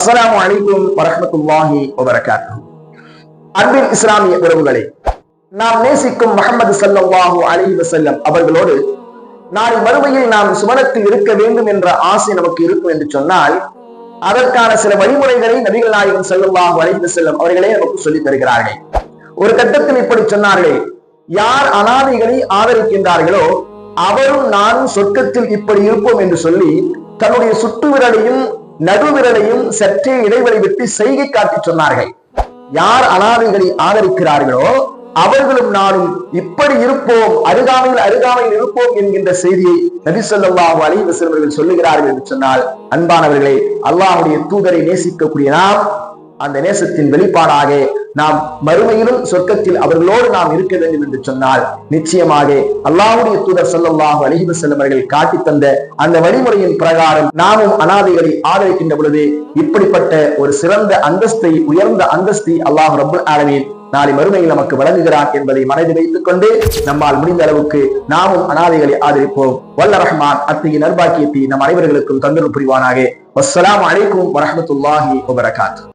அஸ்ஸலாமு அலைக்கும் வரஹ்மத்துல்லாஹி வபரகாத்துஹு. அன்பின் இஸ்லாமிய உறவுகளே, நாம் நேசிக்கும் முஹம்மது ஸல்லல்லாஹு அலைஹி வஸல்லம் அவர்களோடு நாளை மறுமையில் நாம் சுவனத்தில் இருக்க வேண்டும் என்ற ஆசை நமக்கு இருக்கும் என்று சொன்னால், அதற்கான சில வழிமுறைகளை நபிகள் நாயகம் ஸல்லல்லாஹு அலைஹி வஸல்லம் அவர்களே நமக்கு சொல்லித் தருகிறார்கள். ஒரு கட்டத்தில் இப்படி சொன்னார்களே, யார் அனாதைகளை ஆதரிக்கின்றார்களோ அவரும் நானும் சொர்க்கத்தில் இப்படி இருப்போம் என்று சொல்லி தன்னுடைய சுட்டு விரலையும் நடுவிரலையும் சற்றே இடைவெளி விட்டு செய்கை காட்டி சொன்னார்கள். யார் அனாதைகளை ஆதரிக்கிறார்களோ அவர்களும் நானும் இப்படி இருப்போம், அருகாமையில் இருப்போம் என்கின்ற செய்தியை நபி ஸல்லல்லாஹு அலைஹி வஸல்லம் அவர்கள் சொல்லுகிறார்கள் என்று சொன்னால், அன்பானவர்களே, அல்லாஹ்வுடைய தூதரை நேசிக்கக்கூடிய நாம் அந்த நேசத்தின் வெளிப்பாடாக நாம் மறுமையிலும் சொர்க்கத்தில் அவர்களோடு நாம் இருக்க வேண்டும் என்று சொன்னால், நிச்சயமாக அல்லாஹ்வுடைய தூதர் ஸல்லல்லாஹு அலைஹி வஸல்லம் அவர்கள் காட்டி தந்த அந்த வழிமுறையின் பிரகாரம் நாமும் அனாதைகளை ஆதரிக்கின்ற பொழுது இப்படிப்பட்ட ஒரு சிறந்த அந்தஸ்தை, உயர்ந்த அந்தஸ்தை அல்லாஹ் ரப்பல் ஆலமீன் நாளை மறுமையில் நமக்கு வழங்குகிறான் என்பதை மனதில் வைத்துக் கொண்டு நம்மால் முடிந்த அளவுக்கு நாமும் அனாதைகளை ஆதரிப்போம். வல்ல ரஹ்மான் அத்தகைய நற்பாக்கியத்தை நம் அனைவர்களுக்கும் தந்தருள் புரிவானாக. வஸ்ஸலாமு அலைக்கும் வரஹ்மத்துல்லாஹி வபரகாத்துஹு.